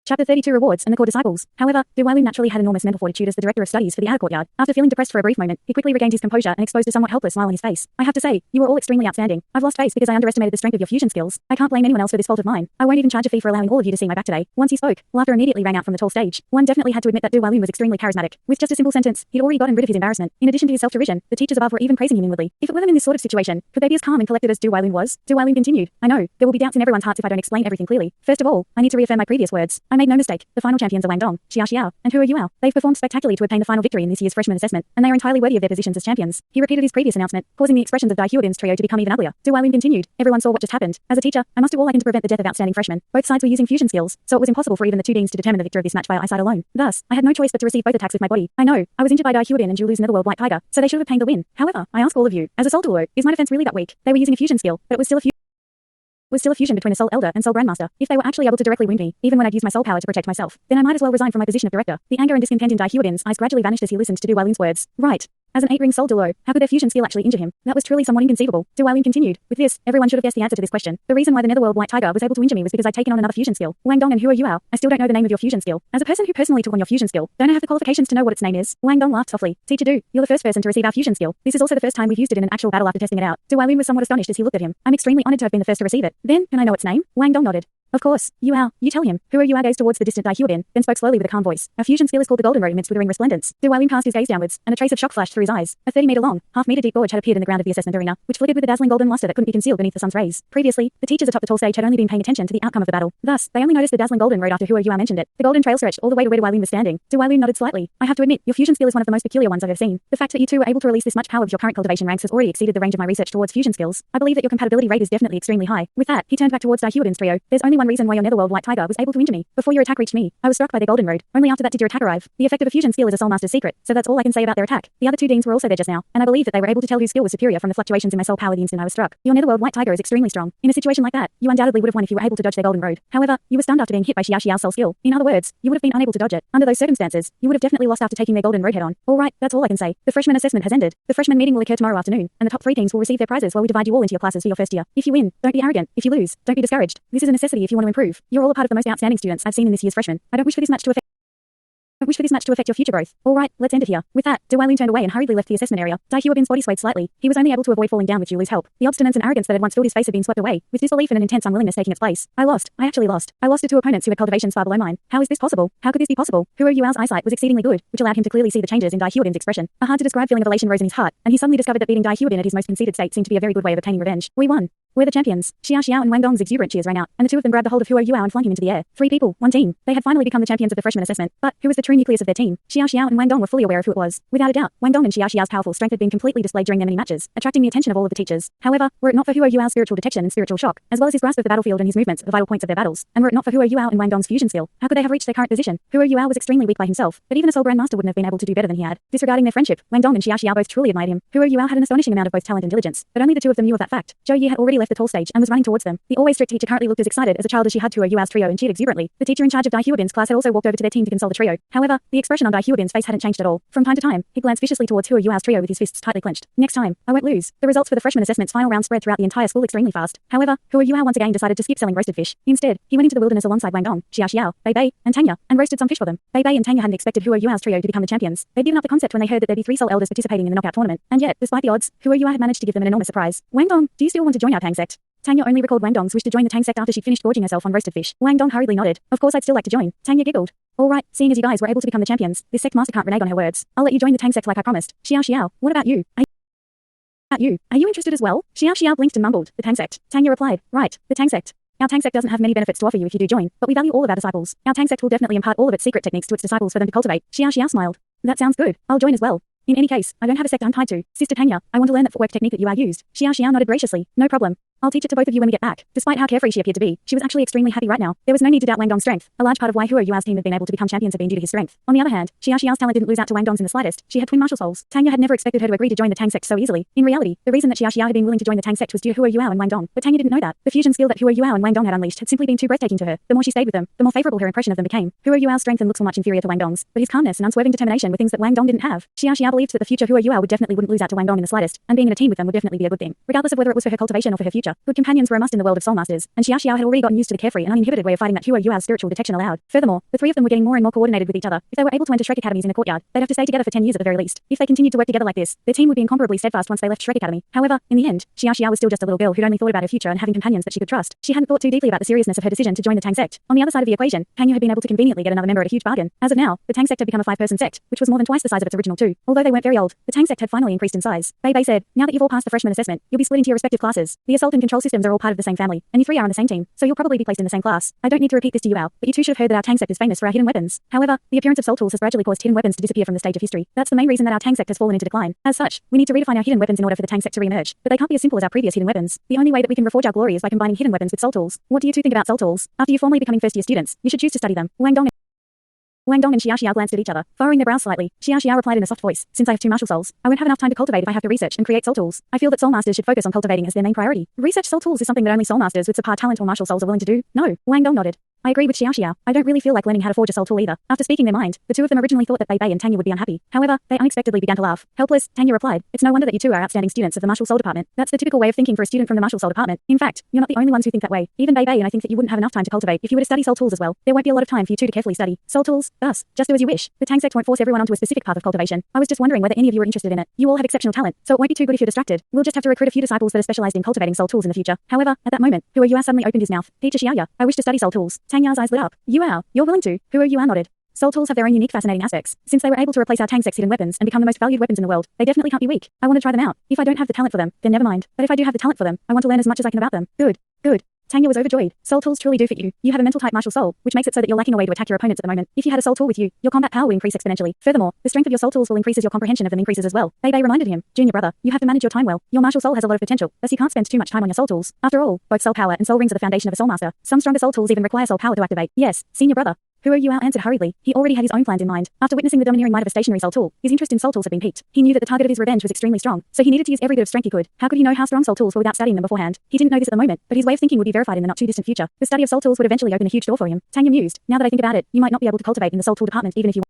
Chapter 32 Rewards and the Core Disciples. However, Doulu naturally had enormous mental fortitude as the director of studies for the outer courtyard. After feeling depressed for a brief moment, he quickly regained his composure and exposed a somewhat helpless smile on his face. I have to say, you were all extremely outstanding. I've lost face because I underestimated the strength of your fusion skills. I can't blame anyone else for this fault of mine. I won't even charge a fee for allowing all of you to see my back today. Once he spoke, laughter immediately rang out from the tall stage. One definitely had to admit that Doulu was extremely charismatic. With just a simple sentence, he'd already gotten rid of his embarrassment. In addition to his self-derision, the teachers above were even praising him inwardly. If it were them in this sort of situation, could they be as calm and collected as Doulu was? Doulu continued. I know, there will be doubts in everyone's hearts if I don't explain everything clearly. First of all, I need to reaffirm my previous words. I made no mistake. The final champions are Wang Dong, Xia Xiao, and Hua Yuao. They've performed spectacularly to obtain the final victory in this year's freshman assessment, and they are entirely worthy of their positions as champions. He repeated his previous announcement, causing the expressions of Dai Huadin's trio to become even uglier. Doulu continued. Everyone saw what just happened. As a teacher, I must do all I can to prevent the death of outstanding freshmen. Both sides were using fusion skills, so it was impossible for even the two deans to determine the victor of this match via eyesight alone. Thus, I had no choice but to receive both attacks with my body. I know, I was injured by Dai Huadin and Dalu's Netherworld White Tiger, so they should have obtained the win. However, I ask all of you, as a Soul Douluo, is my defense really that weak? They were using a fusion skill, but it was still a fusion between a Soul Elder and Soul Grandmaster. If they were actually able to directly wound me, even when I'd used my soul power to protect myself, then I might as well resign from my position of director. The anger and discontent in Dai Huadin's eyes gradually vanished as he listened to Doulu's words. Right. As an 8-ring Soul Douluo, how could their fusion skill actually injure him? That was truly somewhat inconceivable. Doulu continued. With this, everyone should have guessed the answer to this question. The reason why the Netherworld White Tiger was able to injure me was because I'd taken on another fusion skill. Wang Dong and Hua Yuao. I still don't know the name of your fusion skill. As a person who personally took on your fusion skill, don't I have the qualifications to know what its name is? Wang Dong laughed softly. Teacher Du, you're the first person to receive our fusion skill. This is also the first time we've used it in an actual battle after testing it out. Doulu was somewhat astonished as he looked at him. I'm extremely honored to have been the first to receive it. Then, can I know its name? Wang Dong nodded. Of course, Yuao, you tell him. Hua Yuao gazed towards the distant Dai Huadin, then spoke slowly with a calm voice. Our fusion skill is called the Golden Road amidst withering resplendence. Doulu cast his gaze downwards, and a trace of shock flashed through his eyes. A 30-meter long, half-meter deep gorge had appeared in the ground of the assessment arena, which flickered with a dazzling golden luster that couldn't be concealed beneath the sun's rays. Previously, the teachers atop the tall stage had only been paying attention to the outcome of the battle. Thus, they only noticed the dazzling golden road after Hua Yuao mentioned it. The golden trail stretched all the way to where Doulu was standing. Doulu nodded slightly. I have to admit, your fusion skill is one of the most peculiar ones I've ever seen. The fact that you two were able to release this much power with your current cultivation ranks has already exceeded the range of my research towards fusion skills. I believe that your compatibility rate is definitely extremely high. With that, he turned back towards Dai Huadin's trio. There's only one reason why your Netherworld White Tiger was able to injure me. Before your attack reached me, I was struck by their golden road. Only after that did your attack arrive. The effect of a fusion skill is a Soul Master's secret, so that's all I can say about their attack. The other two deans were also there just now, and I believe that they were able to tell whose skill was superior from the fluctuations in my soul power the instant I was struck. Your Netherworld White Tiger is extremely strong. In a situation like that, you undoubtedly would have won if you were able to dodge their golden road. However, you were stunned after being hit by Xia Xiao's soul skill. In other words, you would have been unable to dodge it. Under those circumstances, you would have definitely lost after taking their golden road head on. All right, that's all I can say. The freshman assessment has ended. The freshman meeting will occur tomorrow afternoon, and the top 3 teams will receive their prizes while we divide you all into your classes for your first year. If you win, don't be arrogant. If you lose, don't be discouraged. This is a necessity if you want to improve. You're all a part of the most outstanding students I've seen in this year's freshman. I don't wish for this match to affect your future growth. All right, let's end it here. With that, Doulu turned away and hurriedly left the assessment area. Dai Huadin's body swayed slightly. He was only able to avoid falling down with Dalu's help. The obstinance and arrogance that had once filled his face had been swept away, with disbelief and an intense unwillingness taking its place. I actually lost. I lost to 2 opponents who had cultivations far below mine. How is this possible? How could this be possible? Hua Yuao's eyesight was exceedingly good, which allowed him to clearly see the changes in Dai Huadin's expression. A hard-to-describe feeling of elation rose in his heart, and he suddenly discovered that beating Dai Huadin at his most conceited state seemed to be a very good way of obtaining revenge. We won. We're the champions. Xia Xiao and Wang Dong's exuberant cheers rang out, and the two of them grabbed a hold of Hua Yuao and flung him into the air. 3 people, 1 team. They had finally become the champions of the freshman assessment. But who was the true nucleus of their team? Xia Xiao and Wang Dong were fully aware of who it was. Without a doubt, Wang Dong and Xia Xiao's powerful strength had been completely displayed during their many matches, attracting the attention of all of the teachers. However, were it not for Hua Yuao's spiritual detection and spiritual shock, as well as his grasp of the battlefield and his movements at the vital points of their battles, and were it not for Hua Yuao and Wang Dong's fusion skill, how could they have reached their current position? Hua Yuao was extremely weak by himself, but even a Soul Grandmaster wouldn't have been able to do better than he had. Disregarding their friendship, Wang Dong and Xia Xiao both truly admired him. Hua Yuao had an astonishing amount of both talent and diligence, but only the two of them knew of that fact. Zhou Yi had already left the tall stage and was running towards them. The always strict teacher currently looked as excited as a child as she had Hua Yuao's trio and cheered exuberantly. The teacher in charge of Dai Huadin's class had also walked over to their team to console the trio. However, the expression on Dai Huadin's face hadn't changed at all. From time to time, he glanced viciously towards Hua Yuao's trio with his fists tightly clenched. Next time, I won't lose. The results for the freshman assessment's final round spread throughout the entire school extremely fast. However, Hua Yuao once again decided to skip selling roasted fish. Instead, he went into the wilderness alongside Wang Dong, Xia Xiao, Bei Bei, and Tanya, and roasted some fish for them. Bei Bei and Tanya hadn't expected Hua Yuao's trio to become the champions. They'd given up the concept when they heard that there'd be 3 soul elders participating in the knockout tournament. And yet, despite the odds, Hua Yuao had managed to give them an enormous surprise. Wang Dong, do you still want to join our Tang sect? Tanya only recalled Wang Dong's wish to join the Tang sect after she'd finished gorging herself on roasted fish. Wang Dong hurriedly nodded. Of course I'd still like to join. Tanya giggled. All right, seeing as you guys were able to become the champions, this sect master can't renege on her words. I'll let you join the Tang sect like I promised. Xia Xiao, what about you? Are you interested as well? Xia Xiao blinked and mumbled. The Tang sect. Tanya replied. Right, the Tang sect. Our Tang sect doesn't have many benefits to offer you if you do join, but we value all of our disciples. Our Tang sect will definitely impart all of its secret techniques to its disciples for them to cultivate. Xia Xiao smiled. That sounds good. I'll join as well. In any case, I don't have a sect I'm tied to. Sister Tanya, I want to learn that footwork technique that you are used. Xia Xiao nodded graciously. No problem. I'll teach it to both of you when we get back. Despite how carefree she appeared to be, she was actually extremely happy right now. There was no need to doubt Wang Dong's strength. A large part of why Hua Yuao's team had been able to become champions had been due to his strength. On the other hand, Xia Xiao's talent didn't lose out to Wang Dong's in the slightest. She had twin martial souls. Tanya had never expected her to agree to join the Tang sect so easily. In reality, the reason that Xia Xiao had been willing to join the Tang sect was due to Hua Yuao and Wang Dong, but Tanya didn't know that. The fusion skill that Hua Yuao and Wang Dong had unleashed had simply been too breathtaking to her. The more she stayed with them, the more favorable her impression of them became. Hua Yuao's strength and looks were much inferior to Wang Dong's, but his calmness and unswerving determination were things that Wang Dong didn't have. Xia Xiao believed that the future Hua Yuao would definitely wouldn't lose out to Wang Dong in the slightest, and being in a team with them would definitely be a good thing, regardless of whether it was for her cultivation or for her future. Good companions were a must in the world of soul masters, and Xiao Xiao had already gotten used to the carefree and uninhibited way of fighting that Huo Yuao's spiritual detection allowed. Furthermore, the three of them were getting more and more coordinated with each other. If they were able to enter Shrek academies in the courtyard, they'd have to stay together for 10 years at the very least. If they continued to work together like this, their team would be incomparably steadfast once they left Shrek Academy. However, in the end, Xiao Xiao was still just a little girl who'd only thought about her future and having companions that she could trust. She hadn't thought too deeply about the seriousness of her decision to join the Tang sect. On the other side of the equation, Tang Yu had been able to conveniently get another member at a huge bargain. As of now, the Tang sect had become a 5-person sect, which was more than twice the size of its original 2. Although they weren't very old, the Tang sect had finally increased in size. Bei Bei said, now that you've all passed the freshman assessment, you'll be split into your respective classes. The assault and control systems are all part of the same family, and you three are on the same team, so you'll probably be placed in the same class. I don't need to repeat this to you, Ao, but you two should have heard that our Tang sect is famous for our hidden weapons. However, the appearance of soul tools has gradually caused hidden weapons to disappear from the stage of history. That's the main reason that our Tang sect has fallen into decline. As such, we need to redefine our hidden weapons in order for the Tang sect to re-emerge. But they can't be as simple as our previous hidden weapons. The only way that we can reforge our glory is by combining hidden weapons with soul tools. What do you two think about soul tools? After you formally becoming first-year students, you should choose to study them. Wang Dong and Xiao Xiao glanced at each other, furrowing their brows slightly. Xiao Xiao replied in a soft voice, since I have 2 martial souls, I won't have enough time to cultivate if I have to research and create soul tools. I feel that soul masters should focus on cultivating as their main priority. Research soul tools is something that only soul masters with subpar talent or martial souls are willing to do. No, Wang Dong nodded. I agree with Xiao Xiao. I don't really feel like learning how to forge a soul tool either. After speaking their mind, the two of them originally thought that Bei Bei and Tang Yu would be unhappy. However, they unexpectedly began to laugh. Helpless, Tang Yu replied, it's no wonder that you two are outstanding students of the martial soul department. That's the typical way of thinking for a student from the martial soul department. In fact, you're not the only ones who think that way. Even Bei Bei and I think that you wouldn't have enough time to cultivate if you were to study soul tools as well. There won't be a lot of time for you two to carefully study soul tools. Thus, just do as you wish. The Tang sect won't force everyone onto a specific path of cultivation. I was just wondering whether any of you were interested in it. You all have exceptional talent, so it won't be too good if you're distracted. We'll just have to recruit a few disciples that are specialized in cultivating soul tools in the future. However, at that moment, Huo Yua suddenly opened his mouth. Teacher Xiaoya, I wish to study soul tools. Tang Ya's eyes lit up. Yuao, you're willing to? Huo Yua nodded. Soul tools have their own unique fascinating aspects. Since they were able to replace our Tang sect's hidden weapons and become the most valued weapons in the world, they definitely can't be weak. I want to try them out. If I don't have the talent for them, then never mind. But if I do have the talent for them, I want to learn as much as I can about them. Good. Tanya was overjoyed. Soul tools truly do fit you. You have a mental type martial soul, which makes it so that you're lacking a way to attack your opponents at the moment. If you had a soul tool with you, your combat power will increase exponentially. Furthermore, the strength of your soul tools will increase as your comprehension of them increases as well. Bei Bei reminded him, junior brother, you have to manage your time well. Your martial soul has a lot of potential, thus you can't spend too much time on your soul tools. After all, both soul power and soul rings are the foundation of a soul master. Some stronger soul tools even require soul power to activate. Yes, senior brother. Huo Yuao answered hurriedly. He already had his own plans in mind. After witnessing the domineering might of a stationary soul tool, his interest in soul tools had been piqued. He knew that the target of his revenge was extremely strong, so he needed to use every bit of strength he could. How could he know how strong soul tools were without studying them beforehand? He didn't know this at the moment, but his way of thinking would be verified in the not too distant future. The study of soul tools would eventually open a huge door for him. Tang mused. Now that I think about it, you might not be able to cultivate in the soul tool department even if you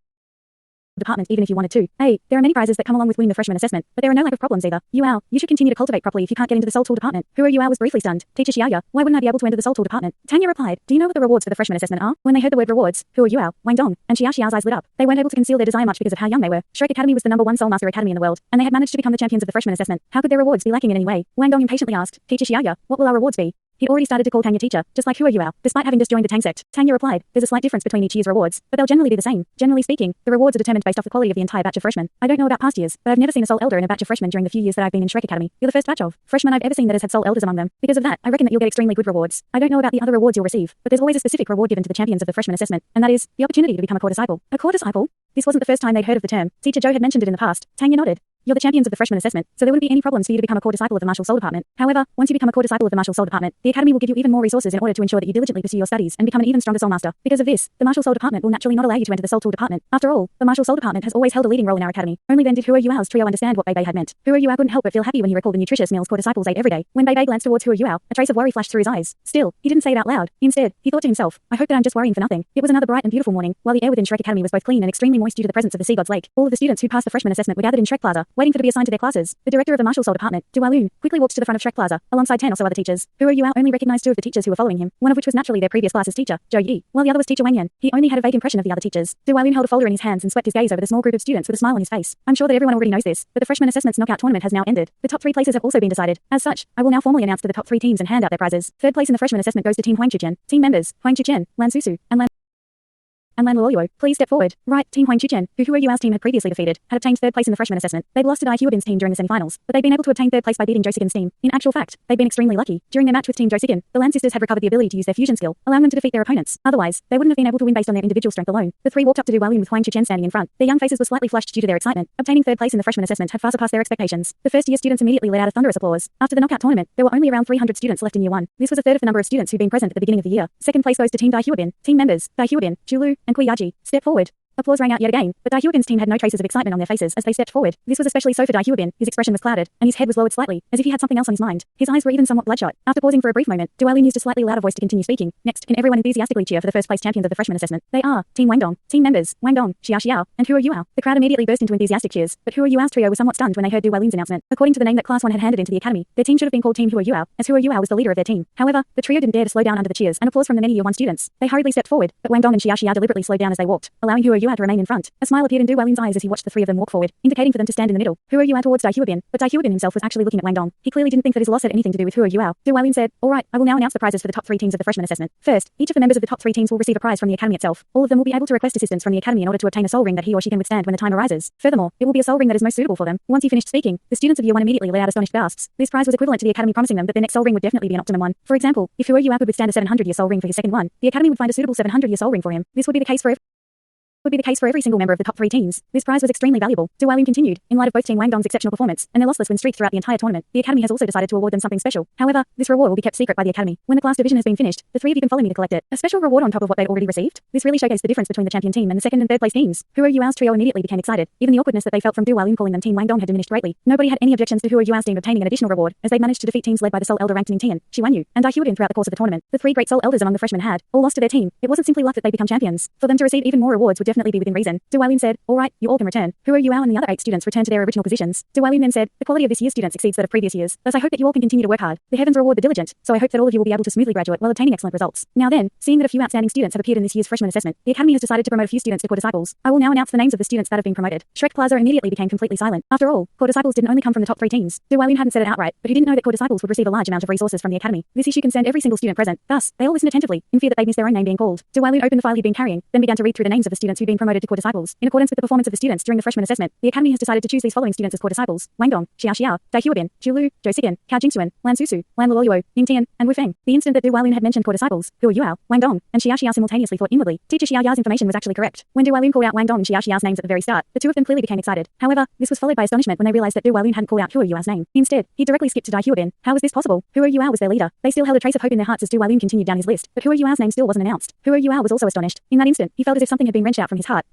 wanted to. Hey, there are many prizes that come along with winning the freshman assessment, but there are no lack of problems either. Yuao, you should continue to cultivate properly if you can't get into the soul tool department. Huo Yuao was briefly stunned. Teacher Xiaoya, why wouldn't I be able to enter the soul tool department? Tanya replied, do you know what the rewards for the freshman assessment are? When they heard the word rewards, Huo Yuao, Wang Dong, and Xiao Xiao's eyes lit up. They weren't able to conceal their desire much because of how young they were. Shrek Academy was the #1 soul master academy in the world, and they had managed to become the champions of the freshman assessment. How could their rewards be lacking in any way? Wang Dong impatiently asked, Teacher Xiaoya, what will our rewards be? He'd already started to call Tanya teacher, just like Huo Yuao, despite having just joined the Tang sect. Tanya replied, there's a slight difference between each year's rewards, but they'll generally be the same. Generally speaking, the rewards are determined based off the quality of the entire batch of freshmen. I don't know about past years, but I've never seen a soul elder in a batch of freshmen during the few years that I've been in Shrek Academy. You're the first batch of freshmen I've ever seen that has had soul elders among them. Because of that, I reckon that you'll get extremely good rewards. I don't know about the other rewards you'll receive, but there's always a specific reward given to the champions of the freshman assessment, and that is the opportunity to become a core disciple. A core disciple? This wasn't the first time they'd heard of the term. Teacher Zhou had mentioned it in the past. Tanya nodded. You're the champions of the freshman assessment, so there wouldn't be any problems for you to become a core disciple of the martial soul department. However, once you become a core disciple of the martial soul department, the academy will give you even more resources in order to ensure that you diligently pursue your studies and become an even stronger soul master. Because of this, the martial soul department will naturally not allow you to enter the soul tool department. After all, the martial soul department has always held a leading role in our academy. Only then did Huo Yuao's trio understand what Bei Bei had meant. Huo Yuao couldn't help but feel happy when he recalled the nutritious meals core disciples ate every day. When Bei Bei glanced towards Huo Yuao, a trace of worry flashed through his eyes. Still, he didn't say it out loud. Instead, he thought to himself, I hope that I'm just worrying for nothing. It was another bright and beautiful morning, while the air within Shrek Academy was both clean and extremely moist due to the presence of the sea god's lake. All of the students who passed the freshman assessment were gathered in Shrek Plaza, waiting to be assigned to their classes. The director of the martial soul department, Dalu, quickly walked to the front of Shrek Plaza, alongside 10 or so other teachers. Huo Yuao only recognized 2 of the teachers who were following him, one of which was naturally their previous class's teacher, Zhou Yi, while the other was teacher Wang Yan. He only had a vague impression of the other teachers. Dalu held a folder in his hands and swept his gaze over the small group of students with a smile on his face. I'm sure that everyone already knows this, but the freshman assessment's knockout tournament has now ended. The top 3 places have also been decided. As such, I will now formally announce to the top 3 teams and hand out their prizes. Third place in the freshman assessment goes to Team Huang Chuchen. Team members, Huang Chuchen, Lan Susu, and Lan Luoyuo, please step forward. Right, Team Huang Chuchen, who Huo Yuao's team had previously defeated, had obtained 3rd place in the freshman assessment. They'd lost to Dai Huobin's team during the semifinals, but they'd been able to obtain 3rd place by beating Josigan's team. In actual fact, they'd been extremely lucky. During their match with Team Josigan, the Lan sisters had recovered the ability to use their fusion skill, allowing them to defeat their opponents. Otherwise, they wouldn't have been able to win based on their individual strength alone. The 3 walked up to Dualun with Huang Chuchen standing in front. Their young faces were slightly flushed due to their excitement. Obtaining 3rd place in the freshman assessment had far surpassed their expectations. The first-year students immediately let out a thunderous applause. After the knockout tournament, there were only around 300 students left in year 1. This was a third of the number of students who'd been present at the beginning of the year. Second place goes to Team Dai Huobin. Team members, Dai Huobin, Julu, and Kui Yaji. Step forward. Applause rang out yet again, but Dahyuobin's team had no traces of excitement on their faces as they stepped forward. This was especially so for Dahyuobin. His expression was clouded, and his head was lowered slightly, as if he had something else on his mind. His eyes were even somewhat bloodshot. After pausing for a brief moment, Douluo used a slightly louder voice to continue speaking. Next, can everyone enthusiastically cheer for the first place champions of the freshman assessment? They are Team Wangdong, team members Wangdong, Xiao, and Huo Yuao. The crowd immediately burst into enthusiastic cheers, but Huo Yuao's trio was somewhat stunned when they heard Douluo's announcement. According to the name that Class 1 had handed into the academy, their team should have been called Team Huo Yuao, as Huo Yuao was the leader of their team. However, the trio didn't dare to slow down under the cheers and applause from the many Year 1 students. They hurriedly stepped forward, but Wangdong and Xiao deliberately slowed down as they walked, allowing Huo Yuao to remain in front. A smile appeared in Douluo's eyes as he watched the three of them walk forward, indicating for them to stand in the middle. Huo Yuao towards Dahyuobin, but Dahyuobin himself was actually looking at Wangdong. He clearly didn't think that his loss had anything to do with Huo Yuao. Douluo said, "Alright, I will now announce the prizes for the top 3 teams of the freshman assessment. First, each of the members of the top 3 teams will receive a prize from the academy itself. All of them will be able to request assistance from the academy in order to obtain a soul ring that he or she can withstand when the time arises. Furthermore, it will be a soul ring that is most suitable for them." Once he finished speaking, the students of Year 1 immediately let out astonished gasps. This prize was equivalent to the academy promising them that their next soul ring would definitely be an optimum one. For example, if Huo Yuao could withstand a 700-year soul ring for his second one, the academy would find a suitable 700-year soul ring for him. This would be the case for every single member of the top 3 teams. This prize was extremely valuable. Douluo continued, in light of both Team Wangdong's exceptional performance and their lossless win streak throughout the entire tournament, the academy has also decided to award them something special. However, this reward will be kept secret by the academy. When the class division has been finished, the 3 of you can follow me to collect it. A special reward on top of what they'd already received? This really showcased the difference between the champion team and the second and third place teams. Huo Yuao's trio immediately became excited. Even the awkwardness that they felt from Douluo calling them Team Wangdong had diminished greatly. Nobody had any objections to Huo Yuao's team obtaining an additional reward, as they managed to defeat teams led by the Soul Elder ranked Ning Tian, Shiwanyu, and Dahyuobin throughout the course of the tournament. The 3 great Soul Elders among the freshmen had all lost to their team. It wasn't simply luck that they become champions. For them to receive even more rewards would definitely be within reason. Douluo said, "Alright, you all can return." Huo Yuao and the other 8 students returned to their original positions. Douluo then said, "The quality of this year's students exceeds that of previous years. Thus I hope that you all can continue to work hard. The heavens reward the diligent, so I hope that all of you will be able to smoothly graduate while obtaining excellent results." Now then, seeing that a few outstanding students have appeared in this year's freshman assessment, the academy has decided to promote a few students to core disciples. I will now announce the names of the students that have been promoted. Shrek Plaza immediately became completely silent. After all, core disciples didn't only come from the top 3 teams. Douluo hadn't said it outright, but he didn't know that core disciples would receive a large amount of resources from the academy. This issue concerned every single student present. Thus, they all listened attentively, in fear that they'd miss their own name being called. Douluo opened the file he'd been carrying, then began to read through the names of the students who'd been promoted to core disciples. In accordance with the performance of the students during the freshman assessment, the academy has decided to choose these following students as core disciples: Wangdong, Xiao, Dahyuobin, Zhu, Zhou Sigan, Cao Jingxuan, Lan Susu, Lan Luoluo, Ning Tian, and Wu Feng. The instant that Douluo had mentioned core disciples, Huo Yuao, Wangdong, and Xiao simultaneously thought inwardly, teacher Xiao's information was actually correct. When Douluo called out Wangdong and Xiao's names at the very start, the 2 of them clearly became excited. However, this was followed by astonishment when they realized that Douluo hadn't called out Huo Yuao's name. Instead, he directly skipped to Dahyuobin. How was this possible? Huo Yuao was their leader. They still held a trace of hope in their hearts as Douluo continued down his list, but Huo Yuao's name still wasn't announced. Huo Yuao was also astonished. In that instant, he felt as if something had been wrenched out from his heart,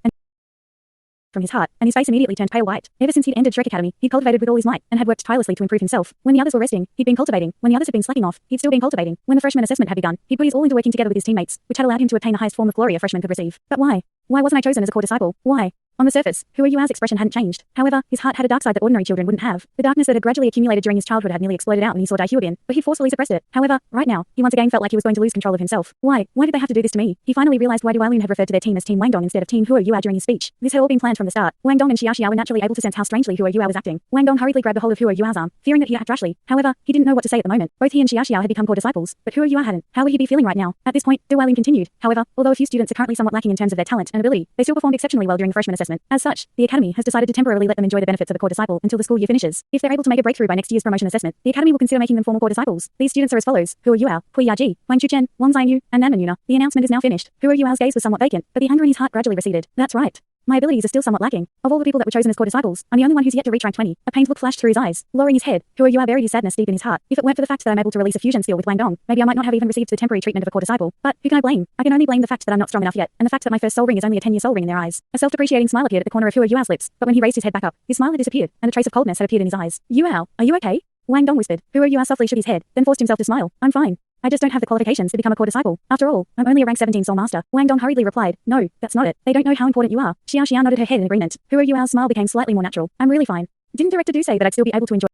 and his face immediately turned pale white. Ever since he'd entered Shrek Academy, he'd cultivated with all his might, and had worked tirelessly to improve himself. When the others were resting, he'd been cultivating. When the others had been slacking off, he'd still been cultivating. When the freshman assessment had begun, he'd put his all into working together with his teammates, which had allowed him to obtain the highest form of glory a freshman could receive. But why? Why wasn't I chosen as a core disciple? Why? On the surface, Huo Yuao's expression hadn't changed. However, his heart had a dark side that ordinary children wouldn't have. The darkness that had gradually accumulated during his childhood had nearly exploded out when he saw Dahyuobin, but he forcefully suppressed it. However, right now, he once again felt like he was going to lose control of himself. Why? Why did they have to do this to me? He finally realized why Douluo had referred to their team as Team Wangdong instead of Team Huo Yuao during his speech. This had all been planned from the start. Wangdong and Xiao were naturally able to sense how strangely Huo Yuao was acting. Wangdong hurriedly grabbed a hold of Huo Yuao's arm, fearing that he acted rashly. However, he didn't know what to say at the moment. Both he and Xiao had become core disciples, but Huo Yuao hadn't. How would he be feeling right now? At this point, Douluo continued. However, although a few students are currently somewhat lacking in terms of their talent and ability, they still performed exceptionally well during the freshman assessment. As such, the academy has decided to temporarily let them enjoy the benefits of a core disciple until the school year finishes. If they're able to make a breakthrough by next year's promotion assessment, the academy will consider making them formal core disciples. These students are as follows: Huo Yuao, Hui Yaji, Wang Chuchen, Wang Zaiyu, and Nan Yuna. The announcement is now finished. Huo Yuao's gaze was somewhat vacant, but the hunger in his heart gradually receded. That's right. My abilities are still somewhat lacking. Of all the people that were chosen as core disciples, I'm the only one who's yet to reach rank 20. A pained look flashed through his eyes. Lowering his head, Huo Yuao buried his sadness deep in his heart. If it weren't for the fact that I'm able to release a fusion skill with Wangdong, maybe I might not have even received the temporary treatment of a core disciple. But who can I blame? I can only blame the fact that I'm not strong enough yet, and the fact that my first soul ring is only a 10-year soul ring in their eyes. A self-depreciating smile appeared at the corner of Huo Yuao's lips, but when he raised his head back up, his smile had disappeared, and a trace of coldness had appeared in his eyes. Yuao, are you okay? Wangdong whispered. Huo Yuao softly shook his head, then forced himself to smile. I'm fine. I just don't have the qualifications to become a core disciple. After all, I'm only a rank 17 soul master. Wangdong hurriedly replied, no, that's not it. They don't know how important you are. Xiao nodded her head in agreement. Huo Yuao's smile became slightly more natural. I'm really fine. Didn't Director Du say that I'd still be able to enjoy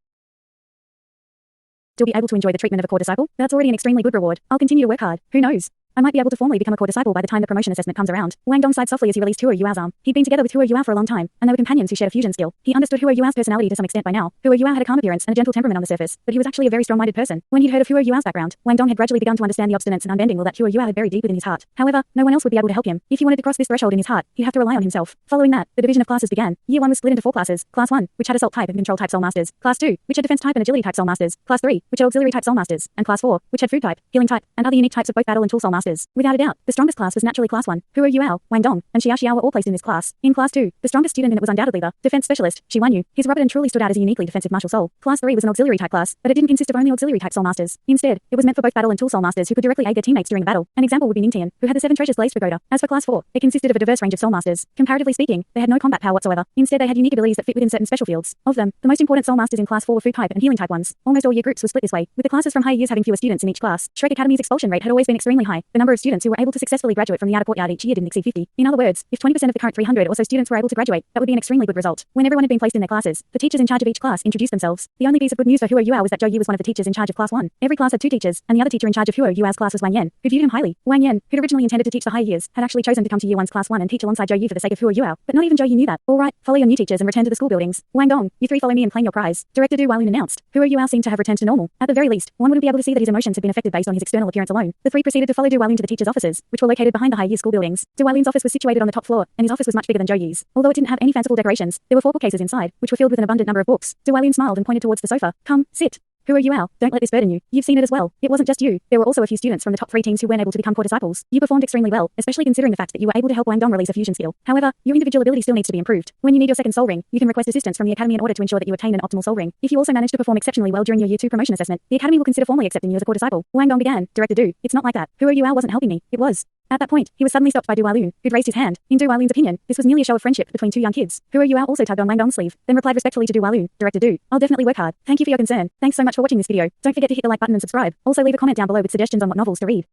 the treatment of a core disciple? That's already an extremely good reward. I'll continue to work hard. Who knows? I might be able to formally become a core disciple by the time the promotion assessment comes around. Wangdong sighed softly as he released Huo Yuao's arm. He'd been together with Huo Yuao for a long time, and they were companions who shared a fusion skill. He understood Huo Yuao's personality to some extent by now. Huo Yuao had a calm appearance and a gentle temperament on the surface, but he was actually a very strong-minded person. When he'd heard of Huo Yuao's background, Wangdong had gradually begun to understand the obstinance and unbending will that Huo Yuao had buried deep within his heart. However, no one else would be able to help him. If he wanted to cross this threshold in his heart, he'd have to rely on himself. Following that, the division of classes began. Year 1 was split into 4 classes. Class 1, which had assault type and control type soul masters. Class 2, which had defense type and agility type soul masters. Class 3, which had auxiliary type soul masters. And Class 4, which had food type, healing type, and other unique types of both battle and tool soul masters. masters. Without a doubt, the strongest class was naturally Class 1. Huo Yuao, Wang Dong, and Xiao Xiao were all placed in this class. In Class 2, the strongest student in it was undoubtedly the defense specialist, Shi Wanyu. His rugged and truly stood out as a uniquely defensive martial soul. Class 3 was an auxiliary type class, but it didn't consist of only auxiliary type soul masters. Instead, it was meant for both battle and tool soul masters who could directly aid their teammates during a battle. An example would be Ningtian, who had the 7 treasures blazed pagoda. As for Class 4, it consisted of a diverse range of soul masters. Comparatively speaking, they had no combat power whatsoever. Instead, they had unique abilities that fit within certain special fields. Of them, the most important soul masters in Class 4 were food type and healing type ones. Almost all year groups were split this way, with the classes from higher years having fewer students in each class. Shrek Academy's expulsion rate had always been extremely high. The number of students who were able to successfully graduate from the outer courtyard each year didn't exceed 50. In other words, if 20% of the current 300 or so students were able to graduate, that would be an extremely good result. When everyone had been placed in their classes, the teachers in charge of each class introduced themselves. The only piece of good news for Huo Yuao was that Zhou Yi was one of the teachers in charge of Class 1. Every class had 2 teachers, and the other teacher in charge of Huo Yuao's class was Wang Yan, who viewed him highly. Wang Yan, who'd originally intended to teach the higher years, had actually chosen to come to Year 1's Class 1 and teach alongside Zhou Yi for the sake of Huo Yuao. But not even Zhou Yi knew that. All right, follow your new teachers and return to the school buildings. Wang Dong, you 3 follow me and claim your prize. Director Du Walun announced. Huo Yuao seemed to have returned to normal. At the very least, one wouldn't be able to see that his emotions had been affected based on his external appearance alone. The 3 proceeded to follow Du Walun to the teachers' offices, which were located behind the higher year school buildings. Du Walun's office was situated on the top floor, and his office was much bigger than Zhou Yi's. Although it didn't have any fanciful decorations, there were 4 bookcases inside, which were filled with an abundant number of books. Du Walun smiled and pointed towards the sofa. Come, sit. Huo Yuao, don't let this burden you. You've seen it as well. It wasn't just you. There were also a few students from the top 3 teams who weren't able to become core disciples. You performed extremely well, especially considering the fact that you were able to help Wang Dong release a fusion skill. However, your individual ability still needs to be improved. When you need your second soul ring, you can request assistance from the academy in order to ensure that you attain an optimal soul ring. If you also manage to perform exceptionally well during your Year 2 promotion assessment, the academy will consider formally accepting you as a core disciple. Wang Dong began. Director Du, it's not like that. Huo Yuao wasn't helping me. It was. At that point, he was suddenly stopped by Du Walun, who'd raised his hand. In Du Walun's opinion, this was merely a show of friendship between 2 young kids. Huo Yuao also tugged on Wang Dong's sleeve, then replied respectfully to Du Walun, Director Du, I'll definitely work hard. Thank you for your concern. Thanks so much for watching this video. Don't forget to hit the like button and subscribe. Also leave a comment down below with suggestions on what novels to read.